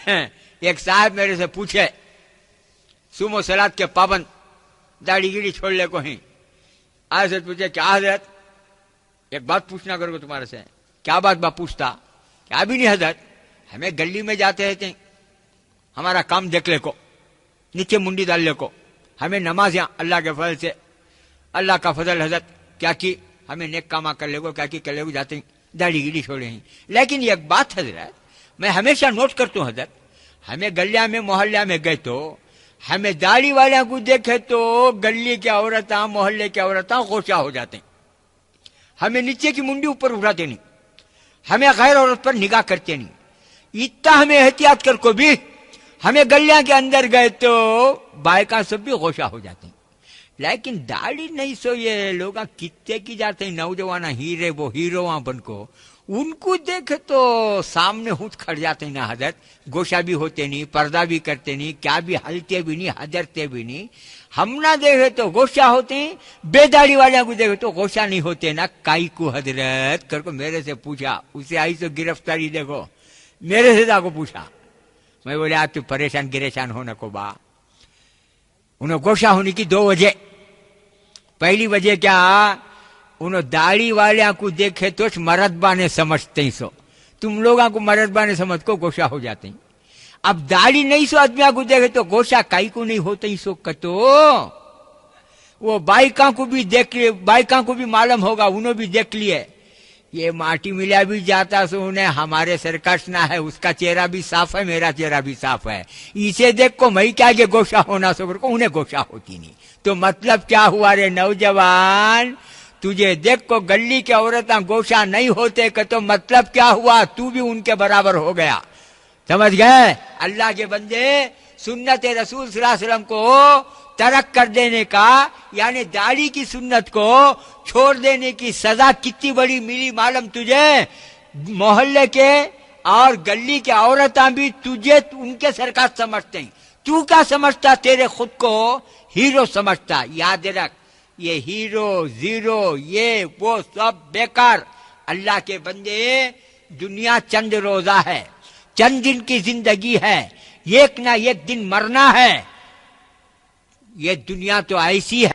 ایک صاحب میرے سے پوچھے صوم و صلات کے پابند داڑھی گیڑی چھوڑ لے کو ہیں. آج سے پوچھے کیا حضرت ایک بات پوچھنا کرو تمہارے سے. کیا بات با پوچھتا؟ کیا بھی نہیں حضرت، ہمیں گلی میں جاتے رہتے ہیں، ہمارا کام دیکھ لے کو، نیچے منڈی ڈال لے کو، ہمیں نماز یہاں اللہ کے فضل سے، اللہ کا فضل حضرت کیا کی ہمیں نیک کاما کر لے کو، کیا کی کر لے کو جاتے ہیں، داڑھی گیڑی چھوڑے ہیں. لیکن ایک بات حضرت میں ہمیشہ نوٹ کرتا ہوں حضرت، ہمیں گلیاں میں محلہ میں گئے تو ہمیں داڑھی والوں کو دیکھے تو گلی کی عورتیں محلے کی عورتیں غوشہ ہو جاتے ہیں. ہمیں نیچے کی منڈی اوپر اٹھاتے نہیں، ہمیں غیر عورت پر نگاہ کرتے نہیں. اتنا ہمیں احتیاط کر کو بھی ہمیں گلیاں کے اندر گئے تو بائکاں سب بھی غوشہ ہو جاتے ہیں. لیکن داڑھی نہیں سو یہ لوگ کتنے کی جاتے ہیں نوجوان ہیرے وہ ہیرو بن کو، ان کو دیکھے تو سامنے ہونٹ کھڑ جاتے ہیں نا حضرت. گوشہ بھی ہوتے نہیں، پردہ بھی کرتے نہیں، کیا بھی ہلتے بھی نہیں، حضرتے بھی نہیں. ہم نہ دیکھے تو گوشہ ہوتے ہیں، بے داڑھی والوں کو دیکھے تو گوشہ نہیں ہوتے نا. کائی کو حضرت کر کو میرے سے پوچھا، اسے آئی تو گرفتاری دیکھو، میرے سے جا کو پوچھا. میں بولے آپ تو پریشان گریشان ہونے کو با. انہوں گوشہ ہونے کی دو وجہ. پہلی وجہ کیا، انہوں داڑھی والوں کو دیکھے تو مرتبہ نے سمجھتے ہیں سو. تم لوگوں کو مرتبہ نے سمجھ کو گوشہ ہو جاتے ہیں. اب داڑھی نہیں سو آدمیوں کو دیکھے تو گوشہ کائی کو نہیں ہوتے ہی سو کتو. وہ بائکاں کو بھی دیکھ لیے، بائکاں کو بھی معلوم ہوگا، انہوں بھی دیکھ لیے. یہ ماٹی ملیا بھی جاتا سو انہیں ہمارے سرکش نہ ہے، اس کا چہرہ بھی صاف ہے، میرا چہرہ بھی صاف ہے، اسے دیکھ کو میں کیا یہ گوشہ ہونا سو کو انہیں گوشہ ہوتی نہیں. تو مطلب کیا ہوا رے نوجوان، تجھے دیکھ کو گلی کے عورتیں گوشہ نہیں ہوتے کہ تو مطلب کیا ہوا، تو بھی ان کے برابر ہو گیا. سمجھ گئے؟ اللہ کے بندے سنت رسول صلی اللہ علیہ وسلم کو ترک کر دینے کا، یعنی داڑھی کی سنت کو چھوڑ دینے کی سزا کتنی بڑی ملی معلوم تجھے. محلے کے اور گلی کے عورتیں بھی تجھے ان کے سرکار سمجھتے ہیں. تو کیا سمجھتا؟ تیرے خود کو ہیرو سمجھتا. یاد رکھ، یہ ہیرو زیرو یہ وہ سب بیکار. اللہ کے بندے دنیا چند روزہ ہے، چند دن کی زندگی ہے، ایک نہ ایک دن مرنا ہے. یہ دنیا تو ایسی ہے.